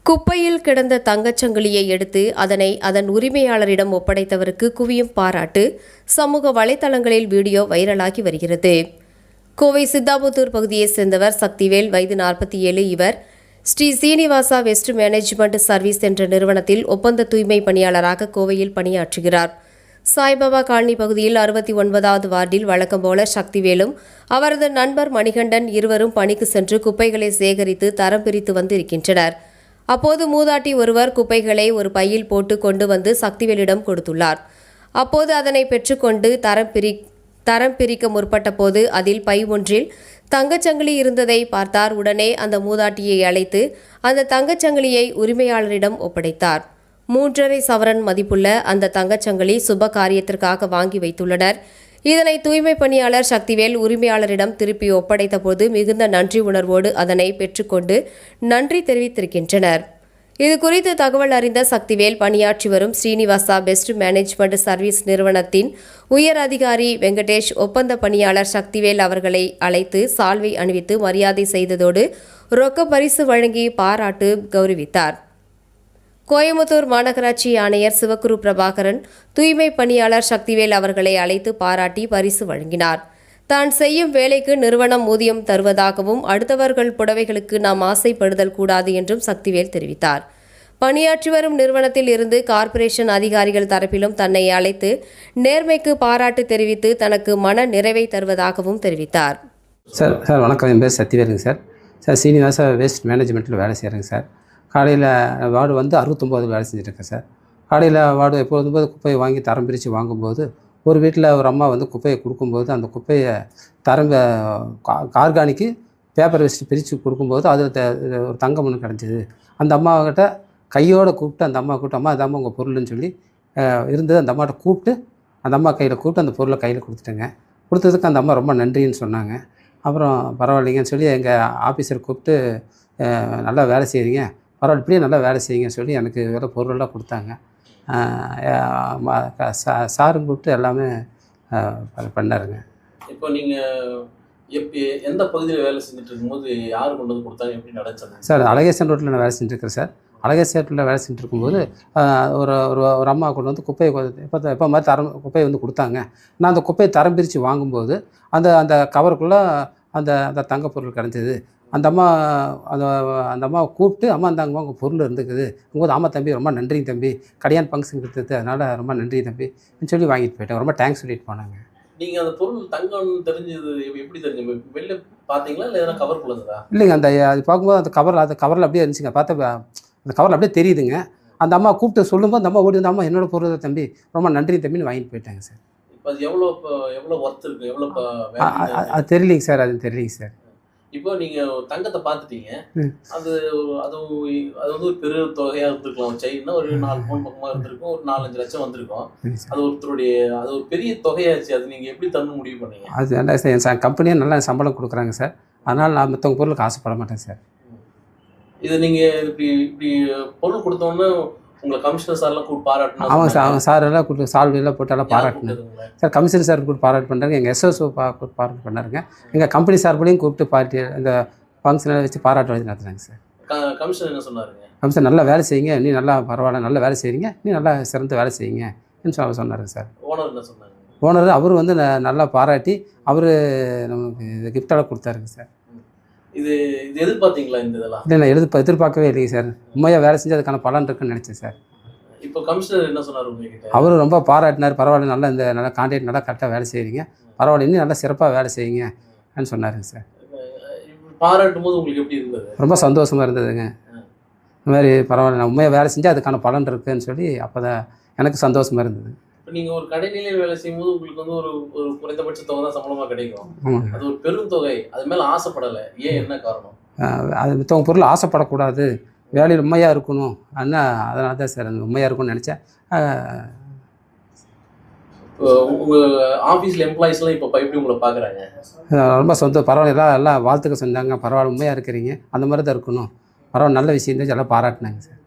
குப்பையில் கிடந்த தங்கச்சங்கிலியை எடுத்து அதனை அதன் உரிமையாளரிடம் ஒப்படைத்தவருக்கு குவியும் பாராட்டு சமூக வலைதளங்களில் வீடியோ வைரலாகி வருகிறது. கோவை சித்தாபுத்தூர் பகுதியைச் சேர்ந்தவர் சக்திவேல், வயது 47. இவர் Sri Srinivasa waste management service என்ற நிறுவனத்தில் ஒப்பந்த தூய்மை பணியாளராக கோவையில் பணியாற்றுகிறார். சாய்பாபா காலனி பகுதியில் 69வது வார்டில் வழக்கம் போல சக்திவேலும் அவரது நண்பர் மணிகண்டன் இருவரும் பணிக்கு சென்று குப்பைகளை சேகரித்து தரம் பிரித்து வந்திருக்கின்றனர். அப்போது மூதாட்டி ஒருவர் குப்பைகளை ஒரு பையில் போட்டு கொண்டு வந்து சக்திவேலிடம் கொடுத்துள்ளார். அப்போது அதனை பெற்றுக்கொண்டு தரம் பிரிக்க முற்பட்ட போது அதில் பை ஒன்றில் தங்கச்சங்கிலி இருந்ததை பார்த்தார். உடனே அந்த மூதாட்டியை அழைத்து அந்த தங்கச்சங்கிலியை உரிமையாளரிடம் ஒப்படைத்தார். 3.5 சவரன் மதிப்புள்ள அந்த தங்கச்சங்கிலி சுப காரியத்திற்காக வாங்கி வைத்துள்ளனர். இதனை தூய்மை பணியாளர் சக்திவேல் உரிமையாளரிடம் திருப்பி ஒப்படைத்த போது மிகுந்த நன்றி உணர்வோடு அதனை பெற்றுக்கொண்டு நன்றி தெரிவித்திருக்கின்றனர். இதுகுறித்து தகவல் அறிந்த சக்திவேல் பணியாற்றி வரும் ஸ்ரீனிவாசா பெஸ்ட் மேனேஜ்மெண்ட் சர்வீஸ் நிறுவனத்தின் உயர் அதிகாரி வெங்கடேஷ் ஒப்பந்த பணியாளர் சக்திவேல் அவர்களை அழைத்து சால்வை அணிவித்து மரியாதை செய்ததோடு ரொக்க பரிசு வழங்கி பாராட்டு கௌரவித்தார். கோயமுத்தூர் மாநகராட்சி ஆணையர் சிவகுரு பிரபாகரன் தூய்மை பணியாளர் சக்திவேல் அவர்களை அழைத்து பாராட்டி பரிசு வழங்கினார். தான் செய்யும் வேலைக்கு நிறுவனம் ஊதியம் தருவதாகவும் அடுத்தவர்கள் புடவைகளுக்கு நாம் ஆசைப்படுதல் கூடாது என்றும் சக்திவேல் தெரிவித்தார். பணியாற்றி வரும் நிறுவனத்தில் இருந்து கார்ப்பரேஷன் அதிகாரிகள் தரப்பிலும் தன்னை அழைத்து நேர்மைக்கு பாராட்டு தெரிவித்து தனக்கு மன நிறைவை தருவதாகவும் தெரிவித்தார். சார் வணக்கம். என் பேர் சக்திவேலுங்க சார். சீனிவாசா வேஸ்ட் மேனேஜ்மெண்ட்டில் வேலை செய்கிறேங்க சார். காலையில் வார்டு 69 வேலை செஞ்சுருக்கேன் சார். காலையில் வார்டு எப்போதும் குப்பையை வாங்கி தரம் பிரித்து வாங்கும்போது ஒரு வீட்டில் ஒரு அம்மா குப்பையை கொடுக்கும்போது அந்த குப்பையை தரம் ஆர்கானிக்கு பேப்பர் வச்சுட்டு பிரித்து கொடுக்கும்போது அதில் ஒரு தங்கம் ஒன்று கிடச்சிது. அந்த அம்மாக்கிட்ட கையோடு கூப்பிட்டு அந்த அம்மா கூப்பிட்டு அம்மா அம்மா உங்கள் பொருள்னு சொல்லி இருந்தது. அந்த அம்மாட்ட கூப்பிட்டு அந்த அம்மா கையில் கூப்பிட்டு அந்த பொருளை கையில் கொடுத்துட்டேங்க. கொடுத்ததுக்கு அந்த அம்மா ரொம்ப நன்றின்னு சொன்னாங்க. அப்புறம் பரவாயில்லைங்கன்னு சொல்லி எங்கள் ஆஃபீஸரை கூப்பிட்டு நல்லா வேலை செய்கிறீங்க, பரவாயில்ல இப்படியே நல்லா வேலை செய்யுங்கன்னு சொல்லி எனக்கு வேறு பொருளெல்லாம் கொடுத்தாங்க. சாரும் கூப்பிட்டு எல்லாமே பண்ணாருங்க. இப்போ நீங்கள் எந்த பகுதியில் வேலை செஞ்சுட்டு இருக்கும்போது யார் கொண்டு வந்து கொடுத்தாங்க, எப்படி நடந்துச்சு சார்? அழகேசன் ரோட்டில் நான் வேலை செஞ்சுருக்கேன் சார். அழகேசன் ரோட்டில் வேலை செஞ்சுட்டு இருக்கும்போது ஒரு அம்மா கொண்டு வந்து குப்பையை எப்போ மாதிரி குப்பையை கொடுத்தாங்க. நான் அந்த குப்பையை தரம் பிரித்து வாங்கும்போது அந்த கவருக்குள்ளே அந்த தங்க பொருள் கிடச்சிது. அந்த அம்மாவை கூப்பிட்டு அம்மா அந்த அம்மா உங்கள் பொருள் இருந்துக்குது உங்கள் ஆமாம் தம்பி ரொம்ப நன்றிங்க தம்பி, கல்யாண ஃபங்க்ஷன் கொடுத்தது அதனால் ரொம்ப நன்றி தம்பின்னு சொல்லி வாங்கிட்டு போயிட்டேன். ரொம்ப தேங்க்ஸ் சொல்லிட்டு போனாங்க. நீங்கள் அந்த பொருள் தங்கம்னு தெரிஞ்சது எப்படி தெரிஞ்சு? வெளில பார்த்தீங்களா இல்லை எதனா கவர் போடுறதா? இல்லைங்க, அது பார்க்கும்போது அந்த கவரில் அப்படியே இருந்துச்சுங்க. பார்த்தா அந்த கவரில் அப்படியே தெரியுதுங்க. அந்த அம்மா கூப்பிட்டு சொல்லும்போது அந்த அம்மா ஓடி வந்து அம்மா என்னோட பொருள் தான் தம்பி, ரொம்ப நன்றி தம்பின்னு வாங்கிட்டு போயிட்டாங்க சார். இப்போ அது எவ்வளோ ஒர்த் இருக்குது, எவ்வளோ அது தெரியலிங்க சார். அது தெரியலிங்க சார். இப்போ நீங்கள் தங்கத்தை பார்த்துட்டீங்க, அது ஒரு பெரிய தொகையாக இருந்திருக்கலாம். செயின்னா ஒரு 4 பவுன் பக்கமாக இருந்திருக்கும், ஒரு 4-5 லட்சம் வந்திருக்கும். அது ஒரு பெரிய தொகையாச்சு. அது நீங்கள் எப்படி தரணும் முடிவு பண்ணீங்க? அது நல்லா சார், கம்பெனியே நல்லா சம்பளம் கொடுக்குறாங்க சார். அதனால் நான் மற்றவங்க பொருளுக்கு ஆசைப்பட மாட்டேன் சார். இது நீங்கள் இப்படி பொருள் கொடுத்தோன்னே உங்களை கமிஷனர் சார்லாம் கூப்பிட்டு பாராட்டணும்? ஆமாம் சார், அவங்க சார் எல்லாம் கூப்பிட்டு சால்வெல்லாம் போட்டாலும் பாராட்டினேன் சார். கமிஷனர் சார் கூப்பிட்டு பாராட்டு பண்ணுறாங்க, எங்கள் எஸ்எஸ்ஓ கூப்பிட்டு பாராட்டு பண்ணாருங்க. எங்கள் கம்பெனி சார்புலையும் கூப்பிட்டு பார்ட்டி இந்த ஃபங்க்ஷனை வச்சு பாராட்டு வச்சு நடத்துனாங்க சார். கமிஷனர் என்ன சொன்னாருங்க? கமிஷனர் நல்லா வேலை செய்யுங்க, நீ நல்லா பரவாயில்ல நல்லா வேலை செய்கிறீங்க, நீ நல்லா சிறந்து வேலை செய்யுங்க சொன்னாருங்க சார். ஓனர் என்ன சொன்னாங்க? ஓனர் அவர் நல்லா பாராட்டி அவர் நமக்கு இது கிஃப்டெல்லாம் கொடுத்தாருங்க சார். இது எதிர்பார்த்தீங்களா இந்த இதெல்லாம்? இல்லை, நான் எதிர்பார்க்கவே இல்லைங்க சார். உண்மையாக வேலை செஞ்சு அதுக்கான பலன் இருக்குன்னு நினச்சேன் சார். இப்போ கமிஷனர் என்ன சொன்னார் உங்ககிட்ட? அவர் ரொம்ப பாராட்டினார். பரவாயில்ல, நல்லா கான்ட்ராக்ட் நல்லா கரெக்டாக வேலை செய்கிறீங்க, பரவாயில்ல இன்னும் நல்லா சிறப்பாக வேலை செய்யுங்கன்னு சொன்னாருங்க சார். பாராட்டும் போது உங்களுக்கு எப்படி இருந்தது? ரொம்ப சந்தோஷமாக இருந்ததுங்க. இந்த மாதிரி பரவாயில்ல நான் உண்மையாக வேலை செஞ்சு அதுக்கான பலன் இருக்குன்னு சொல்லி அப்போ தான் எனக்கு சந்தோஷமாக இருந்தது. நீங்கள் ஒரு கடைநிலையில் வேலை செய்யும்போது உங்களுக்கு ஒரு குறைந்தபட்ச தொகை தான் சம்பளமாக கிடைக்கும். அது ஒரு பெரும் தொகை. அது மேலே ஆசைப்படலை. ஏன், என்ன காரணம்? அது மற்றவங்க பொருள் ஆசைப்படக்கூடாது, வேலையில் உண்மையாக இருக்கணும். அதனால தான் சார் அந்த உண்மையாக இருக்கும்னு நினச்சேன். உங்கள் ஆஃபீஸில் எம்ப்ளாயிஸ்லாம் இப்போ எப்படி உங்களை பார்க்குறாங்க? ரொம்ப பரவாயில்ல, எல்லாம் வாழ்த்துக்க சொன்னாங்க. பரவாயில்ல உண்மையாக இருக்கிறீங்க, அந்த மாதிரி தான் இருக்கணும், பரவாயில்ல நல்ல விஷயம் தான் எல்லாம் பாராட்டினாங்க சார்.